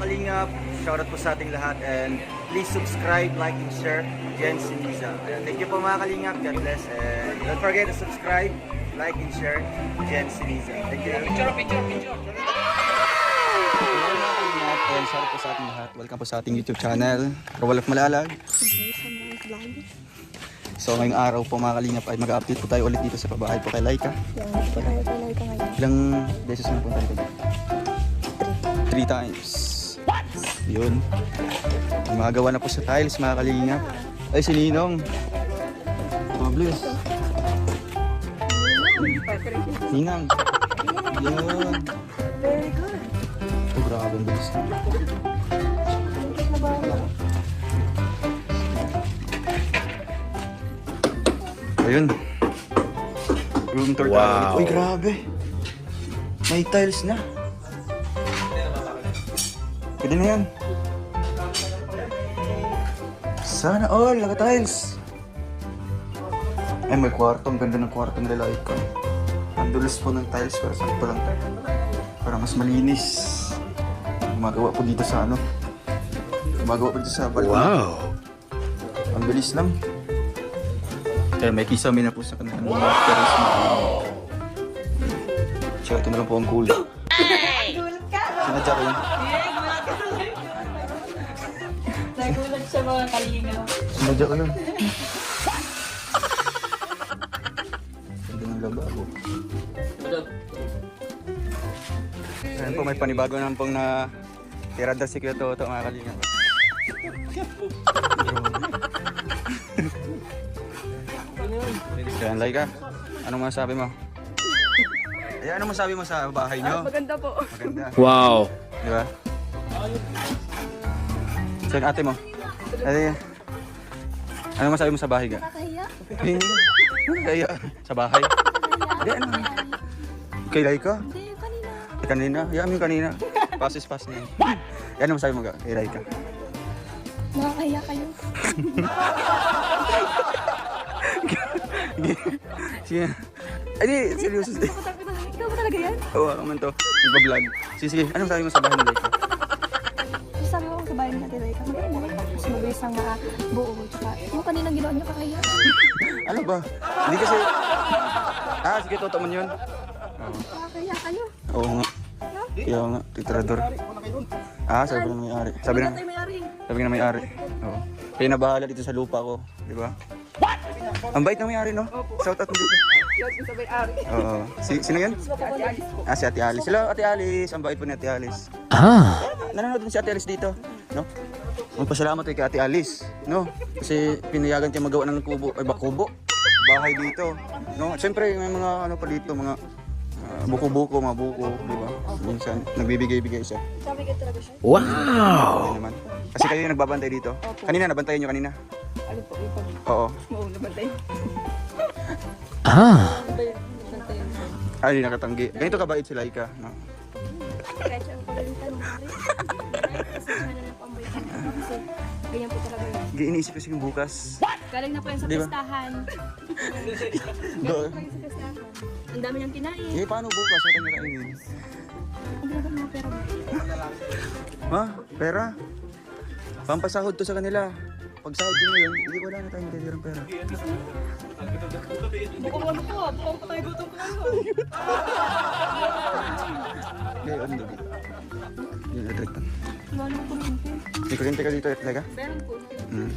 Kalingap, shoutout po sa ating lahat and please subscribe, like, and share Jen Siniza. Ayan, thank you po mga Kalingap, God bless, and don't forget to subscribe, like, and share Jen Siniza. Thank you. Picture. And shoutout po sa ating lahat. Welcome po sa ating YouTube channel, Rawal of Malalag. So ngayong araw po mga Kalingap ay mag-update po tayo ulit dito sa pabahay po kay Laika. Ilang beses na punta dito? 3 times. Yun. Gumagawa na po sa tiles mga Kalingap. Ay si Ninong. Mabilis. Ninang. Yun. Very good. Oh, grabe ang bilis. Ayun. Room tour. Wow. Uy, grabe. May tiles na. Pwede na yan. Sana all, naka-tiles. Ay, may kwarto. Ang ganda ng kwarto ng Laika. Ang dulas po ng tiles para sakto lang. Para mas malinis. Gumagawa po dito sa ano. Gumagawa po dito sa balkon. Wow. Ang bilis lang. Kaya may kisame na po sa kanilang mga terrace mo. Tsaka ito na lang po ang kulay. Gulat ka! Sinadya ko yun. Nagulat sa mga Kalingap. Sinadya ko yun. Ganda ng lababo. Ayan po, may panibago naman pong na tirada si Kuya Toto mga Kalingap. Ayan, Laika, anong masasabi mo? Ayan, anong masasabi mo sa bahay nyo? Maganda po. Maganda. Wow. Di ba? Check ate mo. Ate, anong masasabi mo sa bahay ga? Kaya? Kaya sa bahay? Hindi, ano? Kay Laika? Hindi, kanina. Kanina? Yamin kanina. Pass na yan. Yan ang masabi mo ga? Kay Laika? Nakakaya kayo. Sige. Ay, di, seryoso. Ikaw ba talaga yan? Oo, ako man to. Nagpa-vlog. Sige, anong sabi mo sa bahay ng Laika? Sabi ko sa bahay natin, like, maganda. Mas mabilis ang buo. Tsaka, yung kaninang ginawa niyo kakaya. Ano ba? Hindi kasi... Ah, sige, totoo man yun. Oo. Nakakaya kayo. Oo nga. Kaya nga, titrador. Ah, sabi ng may-ari. Sabi ng... Tayo may-ari. Sabi ng may-ari. Oo. Kaya nabahala dito sa lupa ko. Di ba? What? Ang bait ng may-ari, no? Shout out mo dito. Sa may-ari. Oo. Sino yan? Ah, si Ate Alice. Hello, Ate Alice. Ang bait po ni Ate Alice. Nanonood din si Ate Alice dito. No? Magpasalamat kay Ate Alice. No? Kasi pinayagan kayo magawa ng kubo. Ay, kubo? Bahay dito. No? Siyempre, may mga ano pa dito, mga buko-buko, mga buko. Di ba? Minsan, nagbibigay-bigay siya. Sabi ka talaga siya. Wow. Ayun naman. Kasi kayo yung nagbabantay dito. Kanina, nabantayan nyo kanina. Ano po, yung pag... Oo. Oo, nabantay. Nabantay. Ay, nakatanggi. Ganito kabait si Laika. No? Kahit siya ang pagalitan ng hari. Kasi siya na lang po ang balikan. Kasi ganyan po talaga yun. Iniisip ko yung bukas. Galing na po yan sa Di ba? pistahan. Do. Galing sa pistahan. Ang dami niyang kinain. Eh, paano bukas? Ano tayo kainin? Ang dami ng pera mo. Ha? Pera? Pampasahod to sa kanila. Pag sahod ko ngayon, hindi wala na tayong titirang pera. Bukong ano po, bukong patay gutom ko ano. Ngayon, ano dito? Yung electric pan. Wala naman kuryente. May kuryente ka dito, talaga? Meron po. Hmm.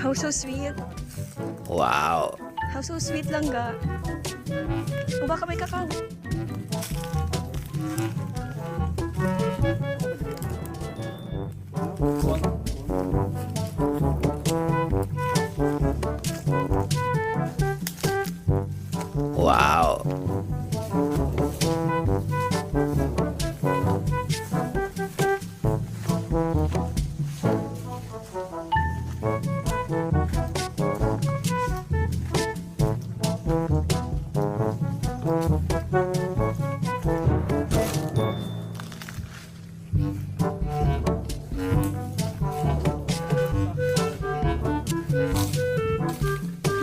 How so sweet. Wow. How so sweet lang ga. O baka may kakao. Wow.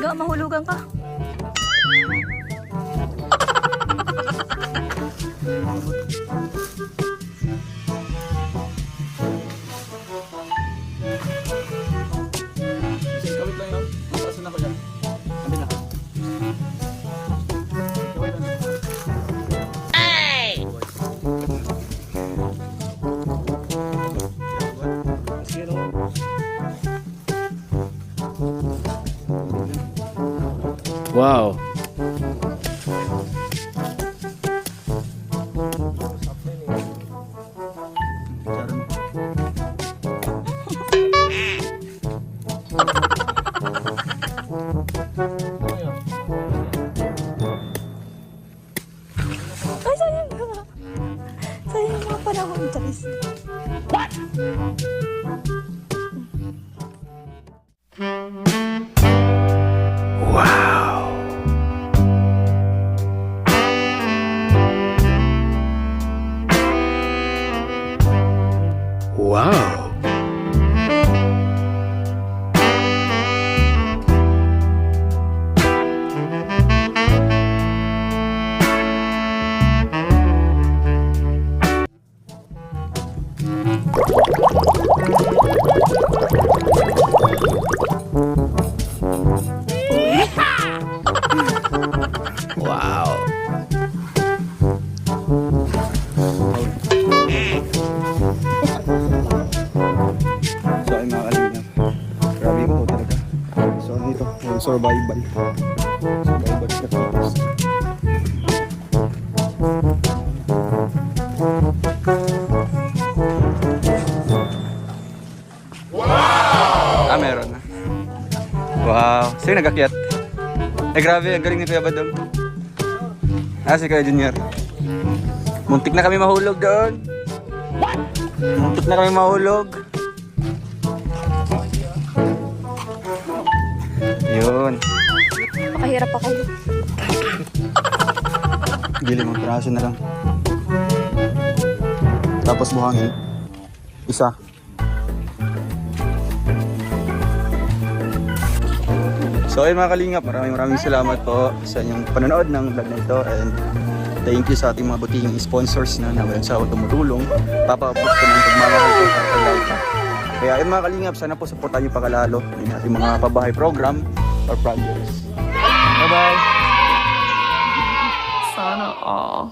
Ga, mahulugan ka. Kawit lang yun. Tasan ako yan. Sabi na. Kawit lang. Wow. Ay, sayang ka. Sayang mga panahon, Charis. Wow. Wow. Wow. So ay mga kalingap. Grabe yung po talaga. So ano ito? Yung survival. Survival strategies. Wow! Ah, meron na. Wow. Sino nag-akyat? Eh grabe, ang galing ni Kuya Badong. Ah, si Kuya Junior. Muntik na kami mahulog doon. Muntik na kami mahulog. Yun. Pakahirap pa kayo. Gili mong piraso na lang. Tapos buhangin. Isa. So ayun mga kalingap, maraming salamat po sa inyong panonood ng vlog na ito, and thank you sa ating mga butihing sponsors na walang sawang tumutulong. Papaabot ko ng pagmamahal ko para kay Laika. Kaya ayun mga kalingap, sana po supportan niyo pakalalo yung ating mga pabahay program or projects. Bye-bye! Sana all.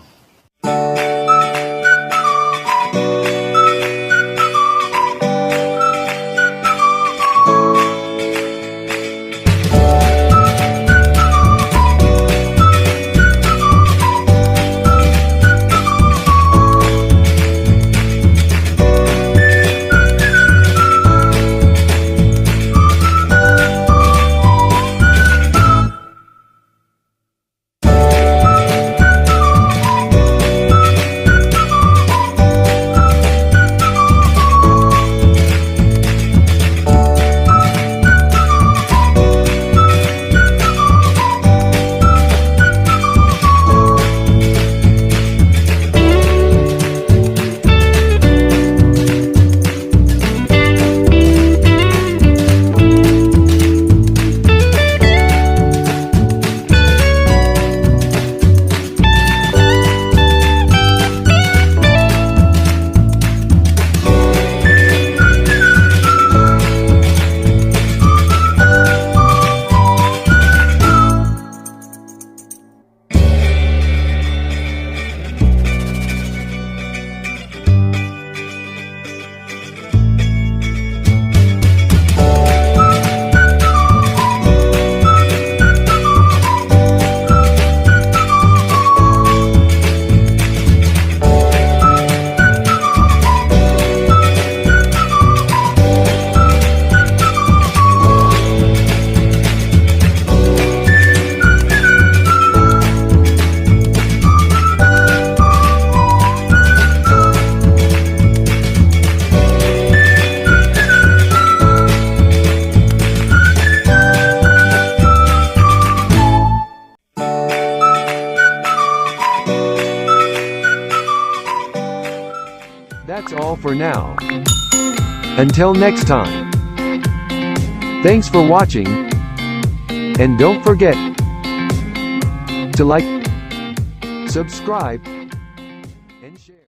for now. Until next time. Thanks for watching. And don't forget to like, subscribe,